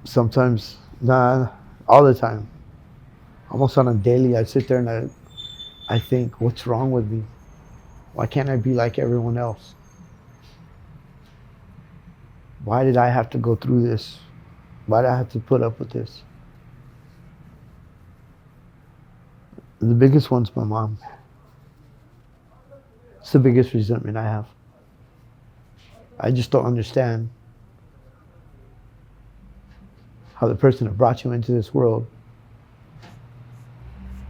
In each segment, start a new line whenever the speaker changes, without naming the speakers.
Sometimes, nah, all the time. Almost on a daily, I sit there and I think, what's wrong with me? Why can't I be like everyone else? Why did I have to go through this? Why did I have to put up with this? The biggest one's my mom. It's the biggest resentment I have. I just don't understand how the person that brought you into this world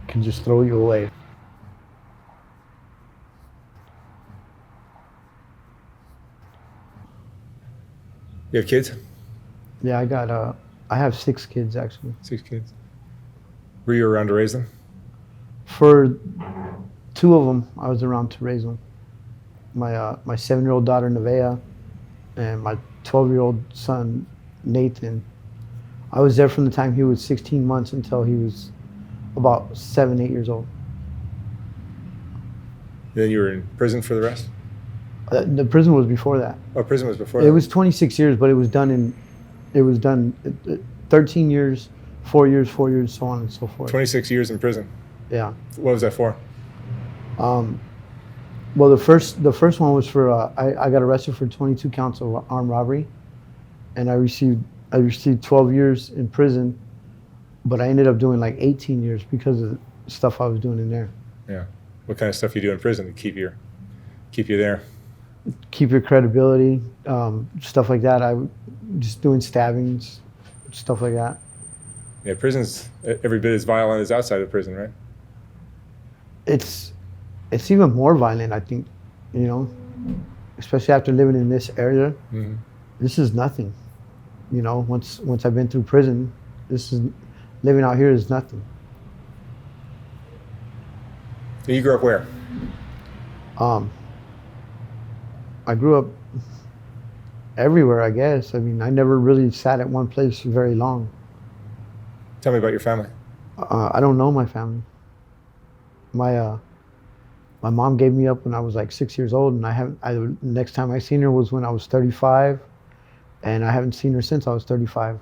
can just throw you away.
You have kids?
Yeah, I have 6 kids actually.
6 kids. Were you around to raise them?
For 2 of them, I was around to raise them. My 7-year-old daughter Nevaeh and my 12-year-old son Nathan. I was there from the time he was 16 months until he was about 7, 8 years old.
Then you were in prison for the rest?
The prison was before that.
Oh, prison was before
It
that.
was 26 years, but it was done 13 years, 4 years, 4 years, so on and so forth.
26 years in prison.
Yeah.
What was that for?
Well, the first one was for I got arrested for 22 counts of armed robbery, and I received 12 years in prison, but I ended up doing like 18 years because of the stuff I was doing in there.
Yeah. What kind of stuff you do in prison to keep you there?
Keep your credibility, stuff like that. I just doing stabbings, stuff like that.
Yeah, prison's every bit as violent as outside of prison, right?
It's even more violent, I think, especially after living in this area.
Mm-hmm.
This is nothing. Once I've been through prison, living out here is nothing.
You grew up where?
I grew up everywhere, I guess. I mean, I never really sat at one place very long.
Tell me about your family.
I don't know my family. My mom gave me up when I was like 6 years old, and next time I seen her was when I was 35, and I haven't seen her since I was 35,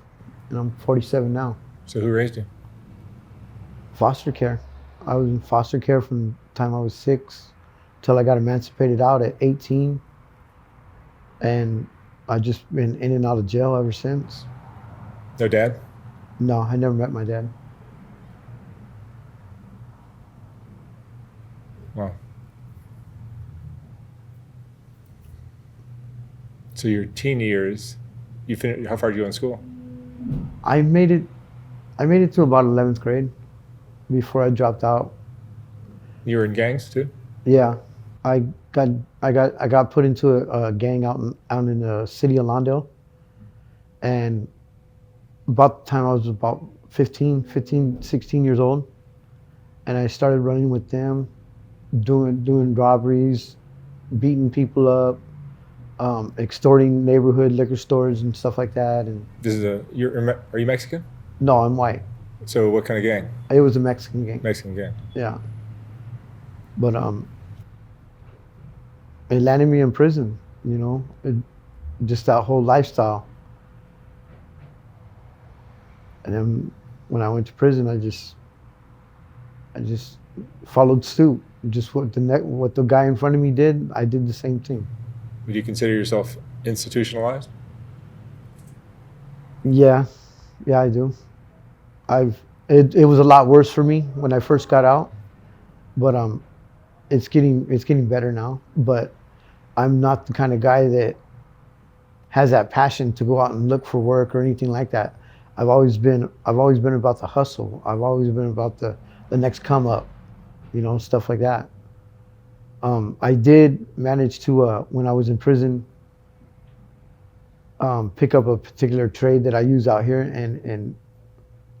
and I'm 47 now.
So who raised you?
Foster care. I was in foster care from the time I was 6 till I got emancipated out at 18, and I've just been in and out of jail ever since.
No dad?
No, I never met my dad.
Wow. So your teen years, how far did you go in school?
I made it to about 11th grade before I dropped out.
You were in gangs too?
Yeah, I got put into a gang out in the city of Lawndale, and about the time I was about 15, 16 years old, and I started running with them, doing robberies, beating people up, extorting neighborhood liquor stores and stuff like that. And
are you Mexican?
no, I'm white.
So what kind of gang?
It was a Mexican gang.
Mexican gang.
Yeah, but it landed me in prison. Just that whole lifestyle. And then when I went to prison, I just followed suit. Just what the guy in front of me did, I did the same thing.
Would you consider yourself institutionalized?
Yeah, I do. It was a lot worse for me when I first got out, but it's getting better now. But I'm not the kind of guy that has that passion to go out and look for work or anything like that. I've always been about the hustle. I've always been about the next come up, stuff like that. I did manage to, when I was in prison, pick up a particular trade that I use out here, and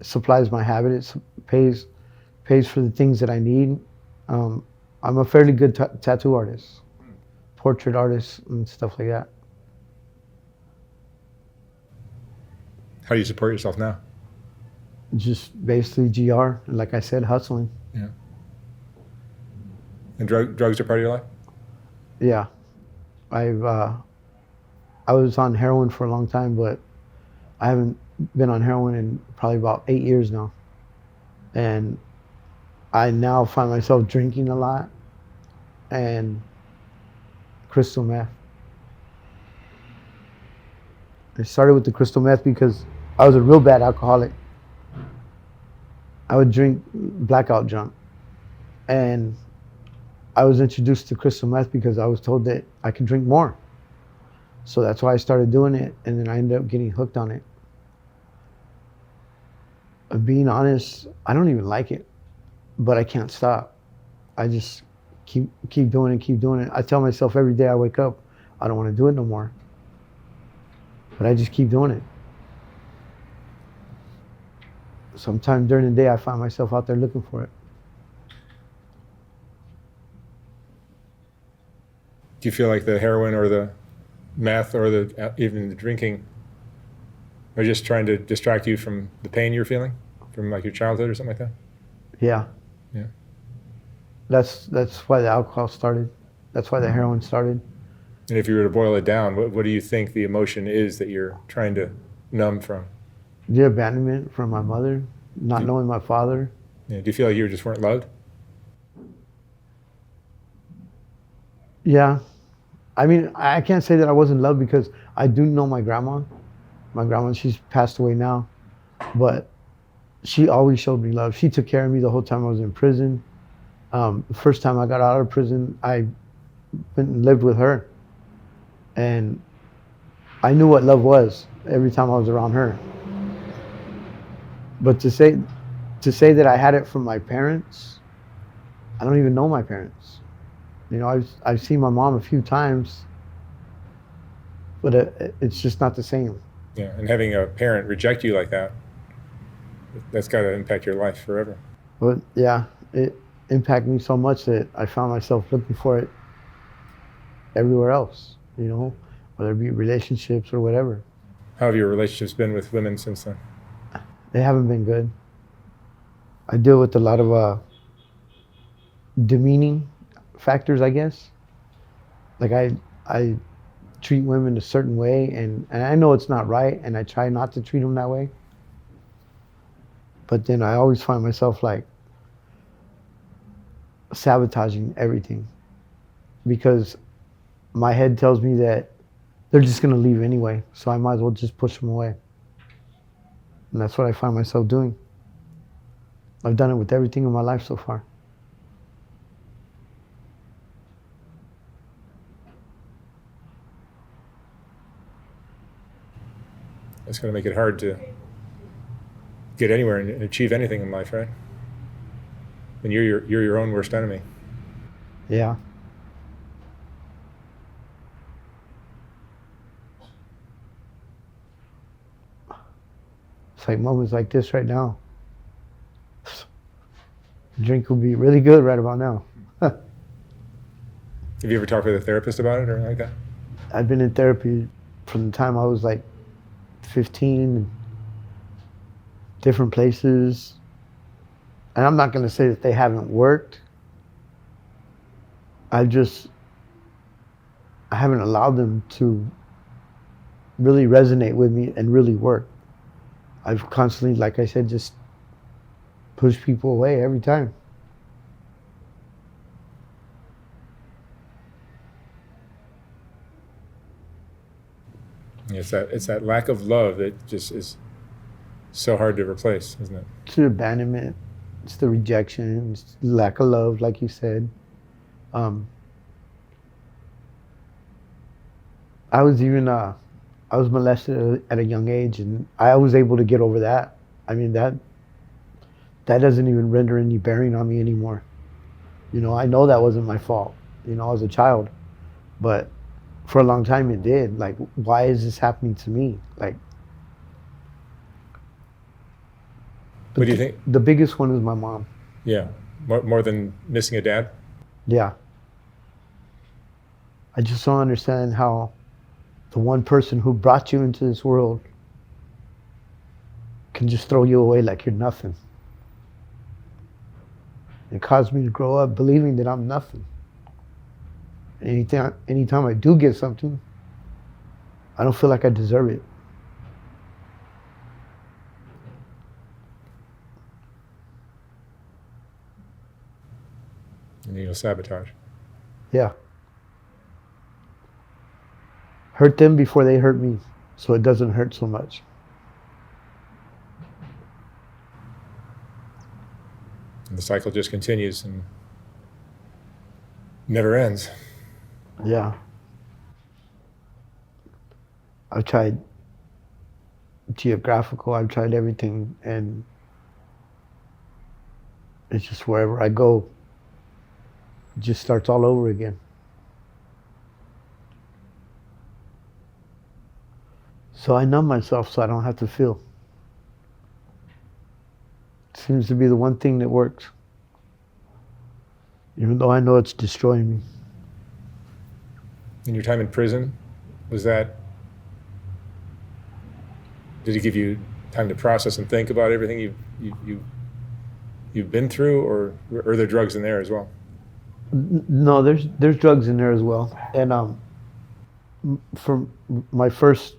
supplies my habit. It pays for the things that I need. I'm a fairly good tattoo artist, portrait artist, and stuff like that.
How do you support yourself now?
Just basically GR, and like I said, hustling.
Yeah. And drugs are part of your life?
Yeah, I was on heroin for a long time, but I haven't been on heroin in probably about 8 years now. And I now find myself drinking a lot and crystal meth. I started with the crystal meth because I was a real bad alcoholic. I would drink blackout drunk. And I was introduced to crystal meth because I was told that I could drink more. So that's why I started doing it, and then I ended up getting hooked on it. Being honest, I don't even like it, but I can't stop. I just keep doing it, keep doing it. I tell myself every day I wake up, I don't want to do it no more. But I just keep doing it. Sometimes during the day I find myself out there looking for it.
Do you feel like the heroin or the meth or even the drinking are just trying to distract you from the pain you're feeling from like your childhood or something like that?
Yeah.
Yeah.
That's why the alcohol started. That's why the heroin started.
And if you were to boil it down, what do you think the emotion is that you're trying to numb from?
The abandonment from my mother, not knowing my father.
Yeah. Do you feel like you just weren't loved?
Yeah. I mean, I can't say that I wasn't loved because I do know my grandma. My grandma, she's passed away now, but she always showed me love. She took care of me the whole time I was in prison. The first time I got out of prison, I went and lived with her. And I knew what love was every time I was around her. But to say that I had it from my parents, I don't even know my parents. You know, I've seen my mom a few times, but it's just not the same.
Yeah. And having a parent reject you like that, that's got to impact your life forever.
But yeah, it impacted me so much that I found myself looking for it everywhere else, you know, whether it be relationships or whatever.
How have your relationships been with women since then?
They haven't been good. I deal with a lot of demeaning factors, I guess. Like I treat women a certain way, and I know it's not right, and I try not to treat them that way. But then I always find myself like sabotaging everything because my head tells me that they're just going to leave anyway, so I might as well just push them away. And that's what I find myself doing. I've done it with everything in my life so far.
It's going to make it hard to get anywhere and achieve anything in life, right? And you're your own worst enemy.
Yeah. It's like moments like this right now. Drink would be really good right about now.
Have you ever talked with a therapist about it or anything like that?
I've been in therapy from the time I was like 15, different places. And I'm not going to say that they haven't worked. I haven't allowed them to really resonate with me and really work. I've constantly, like I said, just pushed people away every time.
It's that lack of love that just is so hard to replace, isn't it?
It's the abandonment, it's the rejection, it's the lack of love, like you said. I was molested at a young age, and I was able to get over that. I mean, that doesn't even render any bearing on me anymore. You know, I know that wasn't my fault, you know, as a child, but for a long time it did. Like, why is this happening to me? Like,
What do you think?
The biggest one is my mom.
Yeah, more than missing a dad?
Yeah. I just don't understand how the one person who brought you into this world can just throw you away like you're nothing. It caused me to grow up believing that I'm nothing. Anytime I do get something, I don't feel like I deserve it.
and you'll sabotage.
Yeah. Hurt them before they hurt me, so it doesn't hurt so much.
And the cycle just continues and never ends.
Yeah. I've tried geographical, I've tried everything, and it's just wherever I go, it just starts all over again. So I numb myself so I don't have to feel. Seems to be the one thing that works. Even though I know it's destroying me.
In your time in prison, was that, did it give you time to process and think about everything you've been through, or are there drugs in there as well?
No, there's drugs in there as well. And for my first,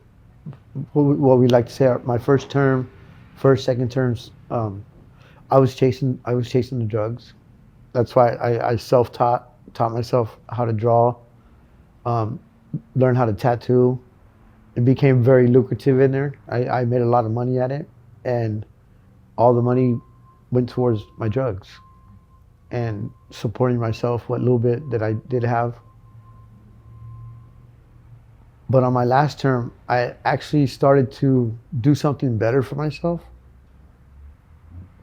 what we like to say, my first term, first, second terms, I was chasing the drugs. That's why I taught myself how to draw, learned how to tattoo. It became very lucrative in there. I made a lot of money at it, and all the money went towards my drugs and supporting myself, what little bit that I did have. But on my last term, I actually started to do something better for myself.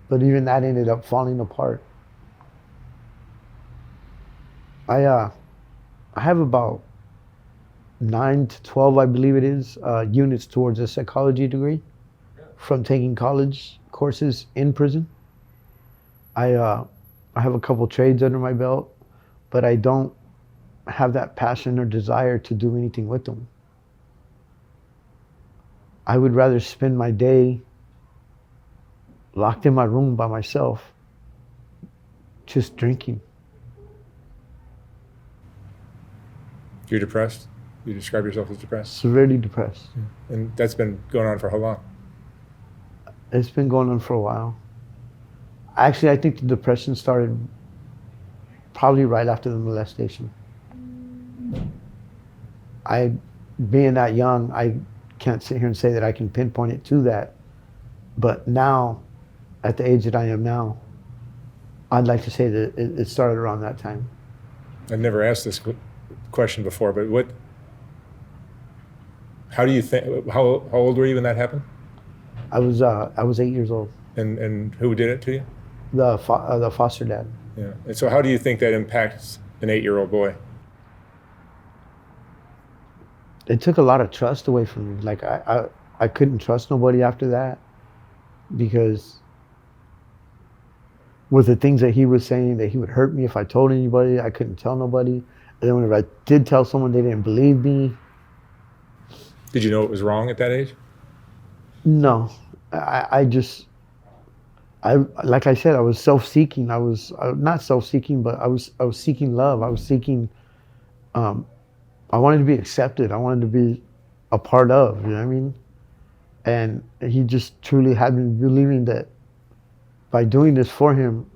But even that ended up falling apart. I have about 9 to 12, I believe it is, units towards a psychology degree from taking college courses in prison. I have a couple trades under my belt, but I don't have that passion or desire to do anything with them. I would rather spend my day locked in my room by myself, just drinking.
You're depressed? You describe yourself as depressed?
Severely depressed.
And that's been going on for how long?
It's been going on for a while. Actually, I think the depression started probably right after the molestation. Being that young, I can't sit here and say that I can pinpoint it to that. But now, at the age that I am now, I'd like to say that it started around that time.
I've never asked this question before, but how do you think, how old were you when that happened?
I was 8 years old.
And who did it to you?
The foster dad.
Yeah. And so how do you think that impacts an 8-year-old boy?
It took a lot of trust away from me. Like I couldn't trust nobody after that, because with the things that he was saying, that he would hurt me if I told anybody, I couldn't tell nobody. And then whenever I did tell someone, they didn't believe me.
Did you know it was wrong at that age?
No, like I said, I was self-seeking. I was not self-seeking, but I was seeking love. I was seeking, I wanted to be accepted. I wanted to be a part of, you know what I mean? And he just truly had me believing that by doing this for him,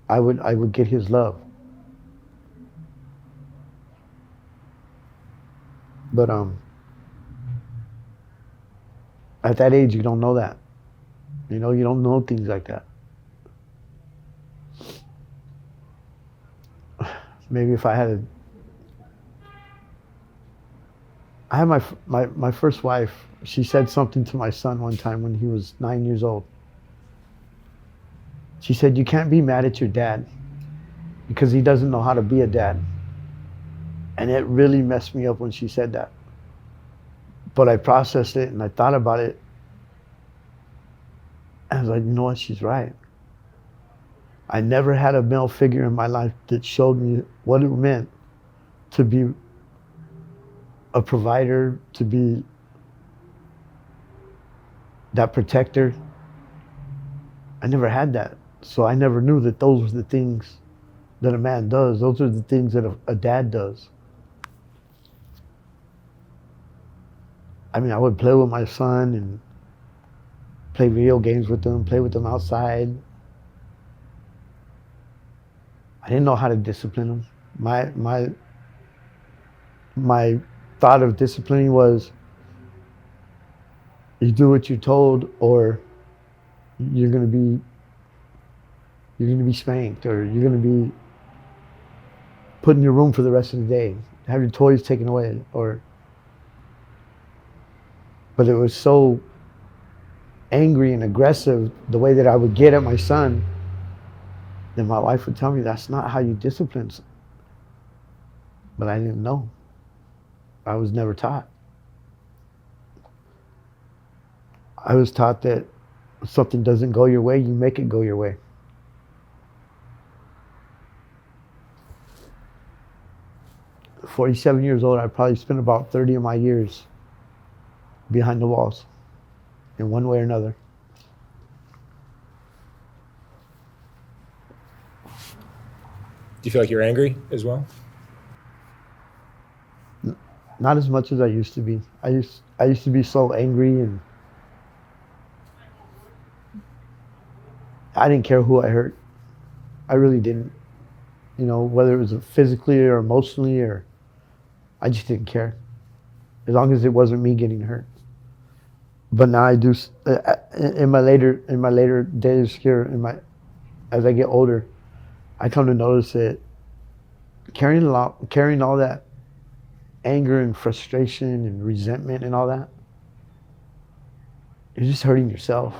I would get his love. But at that age, you don't know that. You know, you don't know things like that. Maybe if I had I had my first wife, she said something to my son one time when he was 9 years old. She said, "You can't be mad at your dad because he doesn't know how to be a dad." And it really messed me up when she said that. But I processed it and I thought about it. And I was like, you know what, she's right. I never had a male figure in my life that showed me what it meant to be a provider, to be that protector. I never had that. So I never knew that those were the things that a man does. Those are the things that a dad does. I mean, I would play with my son and play video games with them, play with them outside. I didn't know how to discipline them. My thought of disciplining was you do what you're told, or you're gonna be you're gonna be spanked, or you're gonna be put in your room for the rest of the day, have your toys taken away, or. But it was so angry and aggressive the way that I would get at my son. Then my wife would tell me that's not how you discipline. But I didn't know. I was never taught. I was taught that if something doesn't go your way, you make it go your way. At 47 years old, I probably spent about 30 of my years behind the walls in one way or another.
Do you feel like you're angry as well?
Not as much as I used to be. I used to be so angry, and I didn't care who I hurt. I really didn't. You know, whether it was physically or emotionally, or I just didn't care, as long as it wasn't me getting hurt. But now I do. In my later days here, as I get older, I come to notice that carrying all that anger and frustration and resentment and all that, you're just hurting yourself.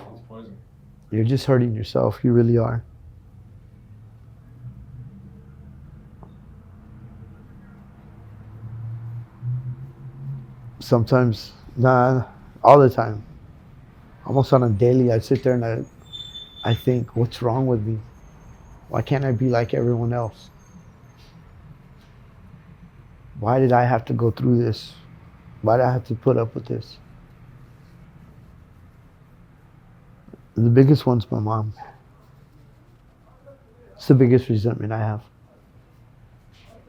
You're just hurting yourself. You really are. Sometimes, all the time. Almost on a daily, I sit there and I think, what's wrong with me? Why can't I be like everyone else? Why did I have to go through this? Why did I have to put up with this? The biggest one's my mom. It's the biggest resentment I have.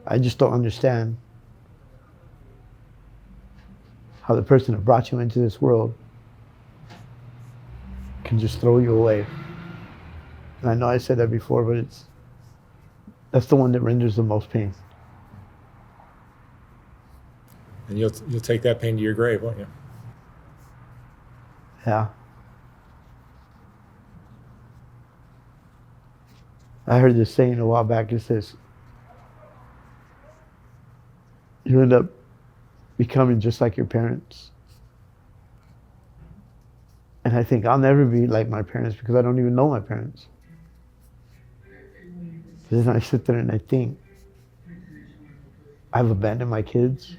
I just don't understand how the person that brought you into this world can just throw you away. And I know I said that before, but that's the one that renders the most pain.
And you'll take that pain to your grave, won't you?
Yeah. I heard this saying a while back. It says, you end up becoming just like your parents. And I think I'll never be like my parents because I don't even know my parents. Then I sit there and I think, I've abandoned my kids.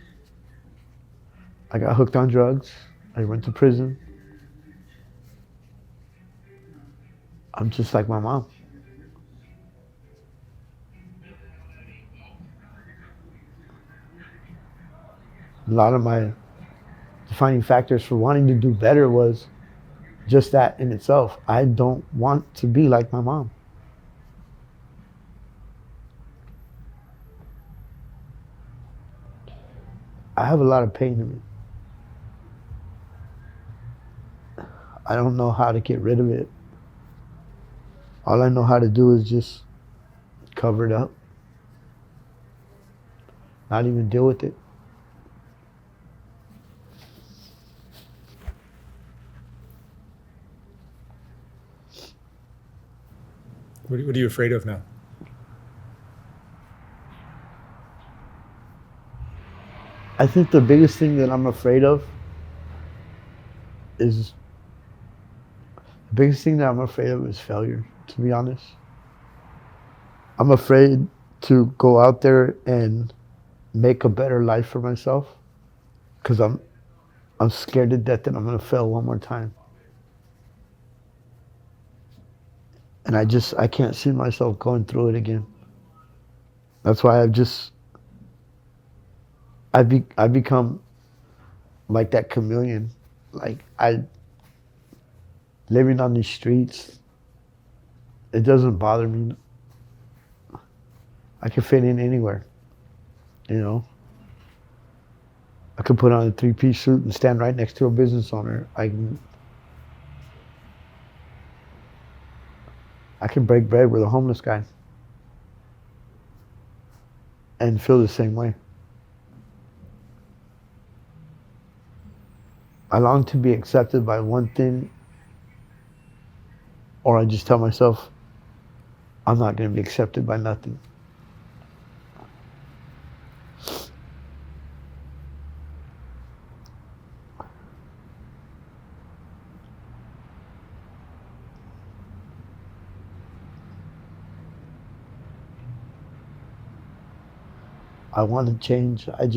I got hooked on drugs. I went to prison. I'm just like my mom. A lot of my defining factors for wanting to do better was just that in itself. I don't want to be like my mom. I have a lot of pain in me. I don't know how to get rid of it. All I know how to do is just cover it up. Not even deal with it.
What are you afraid of now?
I think the biggest thing that I'm afraid of is failure, to be honest. I'm afraid to go out there and make a better life for myself because I'm scared to death that I'm going to fail one more time. And I can't see myself going through it again. That's why I've become like that chameleon. Like living on these streets, it doesn't bother me. I can fit in anywhere, you know. I could put on a 3-piece suit and stand right next to a business owner. I can break bread with a homeless guy. and feel the same way. I long to be accepted by one thing, or I just tell myself, I'm not going to be accepted by nothing. I want to change. I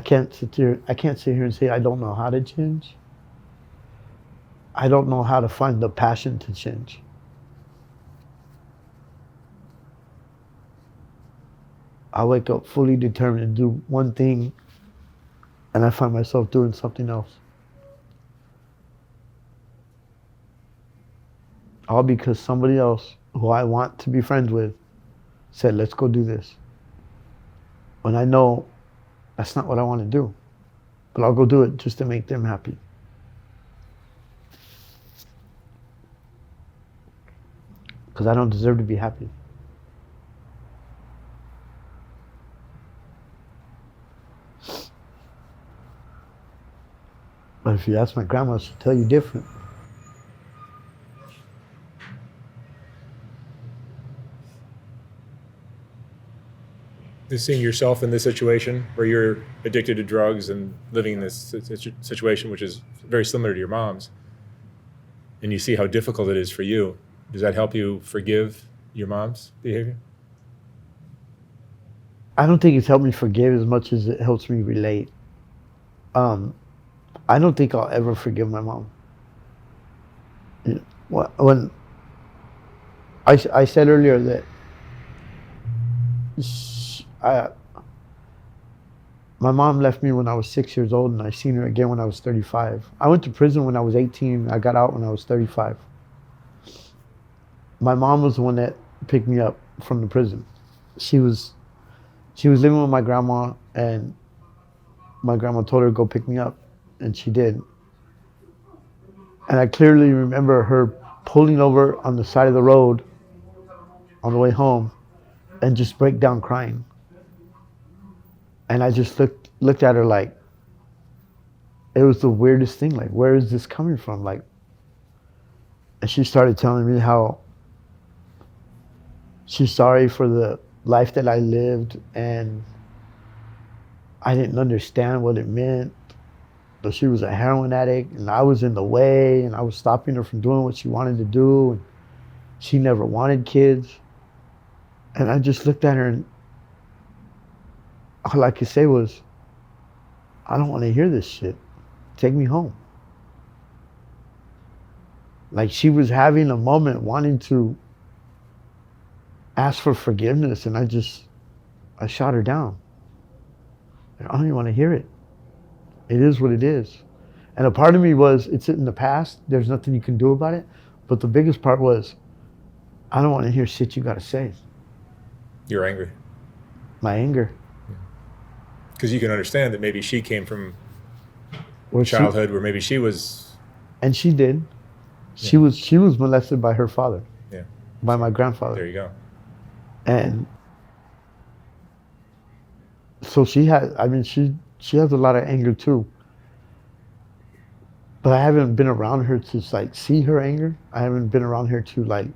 can't sit here and say I don't know how to change. I don't know how to find the passion to change. I wake up fully determined to do one thing, and I find myself doing something else. All because somebody else who I want to be friends with said, let's go do this. When I know that's not what I want to do, but I'll go do it just to make them happy. Because I don't deserve to be happy. But if you ask my grandma, she'll tell you different.
Just seeing yourself in this situation where you're addicted to drugs and living in this situation, which is very similar to your mom's, and you see how difficult it is for you, does that help you forgive your mom's behavior?
I don't think it's helped me forgive as much as it helps me relate. I don't think I'll ever forgive my mom. When I said earlier that my mom left me when I was 6 years old, and I seen her again when I was 35. I went to prison when I was 18. I got out when I was 35. My mom was the one that picked me up from the prison. She was living with my grandma, and my grandma told her to go pick me up, and she did. And I clearly remember her pulling over on the side of the road on the way home and just break down crying. And I just looked at her like, it was the weirdest thing. Like, where is this coming from? Like, and she started telling me how she's sorry for the life that I lived, and I didn't understand what it meant. But she was a heroin addict, and I was in the way, and I was stopping her from doing what she wanted to do. And she never wanted kids. And I just looked at her, and all I could say was, I don't want to hear this shit. Take me home. Like, she was having a moment wanting to ask for forgiveness, and I shot her down. I don't even want to hear it. It is what it is. And a part of me was, it's in the past, there's nothing you can do about it. But the biggest part was, I don't want to hear shit you got to say.
You're angry.
My anger.
Because you can understand that maybe she came from
Where
childhood where maybe she was...
And she did. She was molested by her father.
Yeah.
By my grandfather.
There you go.
And so she has a lot of anger too. But I haven't been around her to like see her anger. I haven't been around her to like,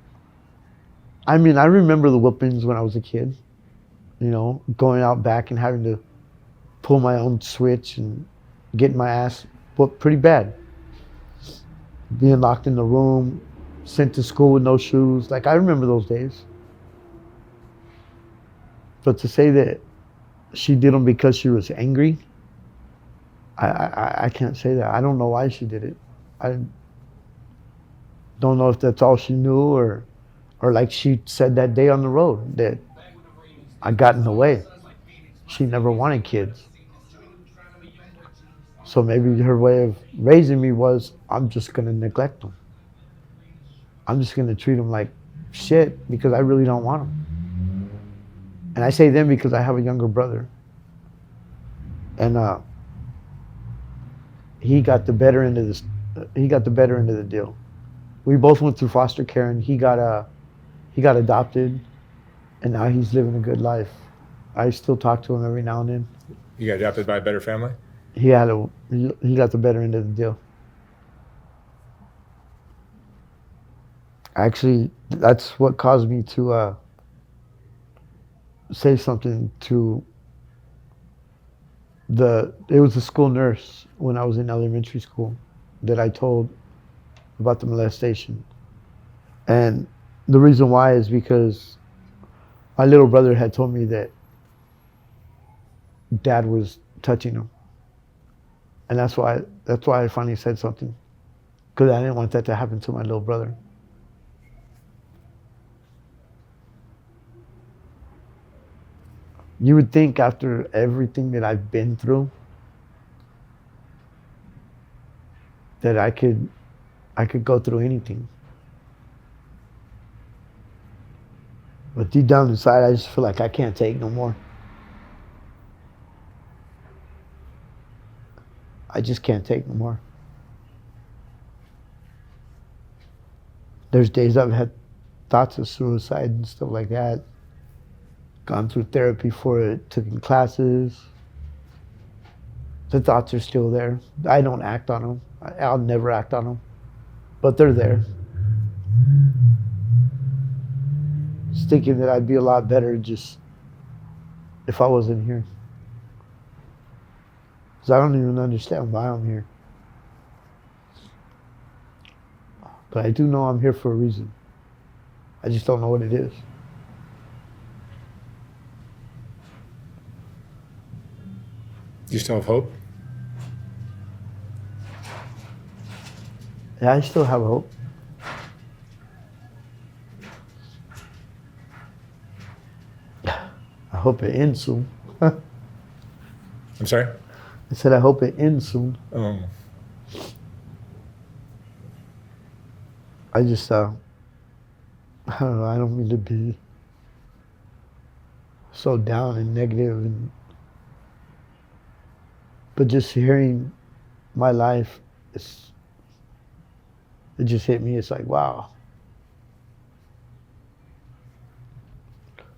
I remember the whoopings when I was a kid, going out back and having to pull my own switch and getting my ass whooped pretty bad. Being locked in the room, sent to school with no shoes. Like, I remember those days. But to say that she did them because she was angry, I can't say that. I don't know why she did it. I don't know if that's all she knew, or like she said that day on the road, that I got in the way. She never wanted kids. So maybe her way of raising me was, I'm just going to neglect them. I'm just going to treat them like shit because I really don't want them. And I say them because I have a younger brother. And he got the better end of the deal. We both went through foster care, and he got He got adopted, and now he's living a good life. I still talk to him every now and then.
You got adopted by a better family?
He got the better end of the deal. Actually, that's what caused me to say something to it was the school nurse when I was in elementary school that I told about the molestation. And the reason why is because my little brother had told me that dad was touching him. And that's why I finally said something. Because I didn't want that to happen to my little brother. You would think after everything that I've been through that I could go through anything. But deep down inside, I just feel like I can't take no more. I just can't take no more. There's days I've had thoughts of suicide and stuff like that. Gone through therapy for it, taken classes. The thoughts are still there. I don't act on them. I'll never act on them. But they're there. Just thinking that I'd be a lot better just if I wasn't here. Because I don't even understand why I'm here. But I do know I'm here for a reason. I just don't know what it is.
Do you still have hope?
Yeah, I still have hope. I hope it ends soon.
I'm sorry?
I said I hope it ends soon.
Oh.
I just, I don't know, I don't mean to be so down and negative, but just hearing my life, it just hit me. It's like, wow.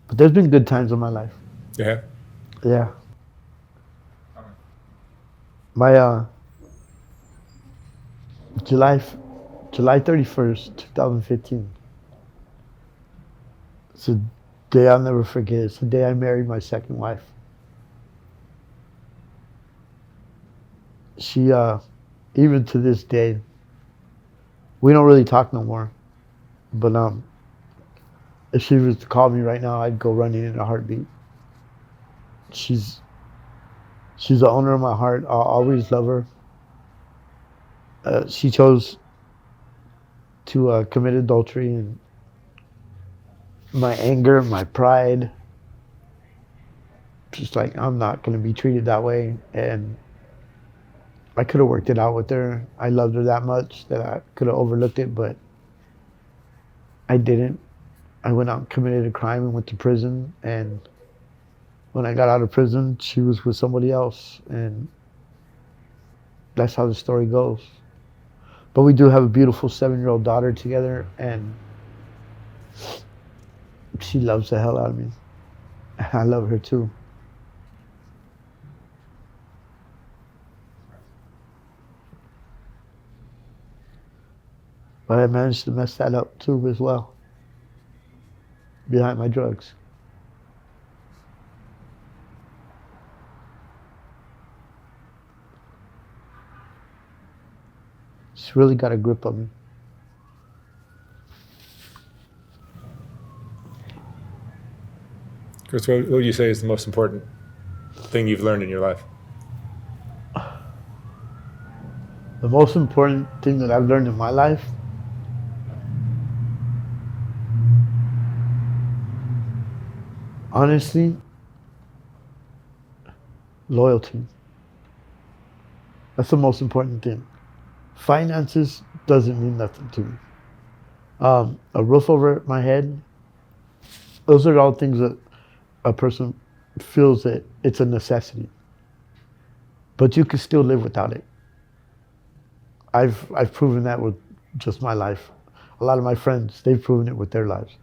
But there's been good times in my life.
Yeah?
Yeah. My July 31st, 2015. It's a day I'll never forget. It's the day I married my second wife. She, even to this day, we don't really talk no more. But if she was to call me right now, I'd go running in a heartbeat. She's the owner of my heart. I'll always love her. She chose to commit adultery, and my anger, my pride, just like, I'm not going to be treated that way. And I could have worked it out with her. I loved her that much that I could have overlooked it, but I didn't. I went out and committed a crime and went to prison. And when I got out of prison, she was with somebody else. And that's how the story goes. But we do have a beautiful 7-year-old daughter together, and she loves the hell out of me. I love her too. But I managed to mess that up too as well, behind my drugs. She's really got a grip on me.
Chris, what would you say is the most important thing you've learned in your life?
The most important thing that I've learned in my life, honestly, loyalty. That's the most important thing. Finances doesn't mean nothing to me. A roof over my head, those are all things that a person feels that it's a necessity. But you can still live without it. I've proven that with just my life. A lot of my friends, they've proven it with their lives.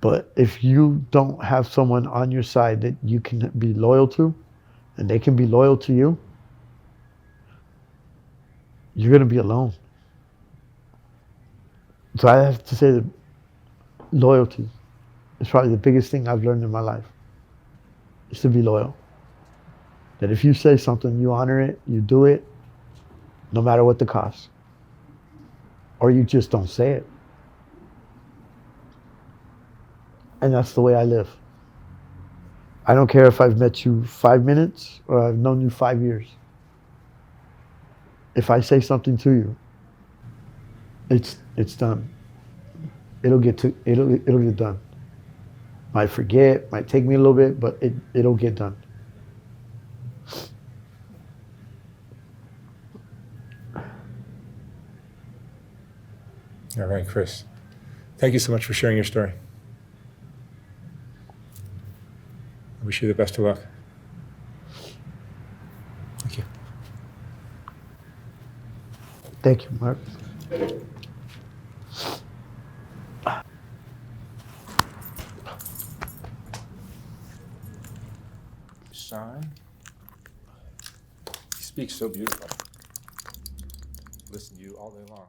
But if you don't have someone on your side that you can be loyal to, and they can be loyal to you, you're going to be alone. So I have to say that loyalty is probably the biggest thing I've learned in my life, is to be loyal. That if you say something, you honor it, you do it, no matter what the cost. Or you just don't say it. And that's the way I live. I don't care if I've met you 5 minutes or I've known you 5 years. If I say something to you, it's done. It'll get done. Might forget, might take me a little bit, but it'll get done.
All right, Chris. Thank you so much for sharing your story. I wish you the best of luck. Thank you.
Thank you, Mark.
Shine. He speaks so beautifully. Listen to you all day long.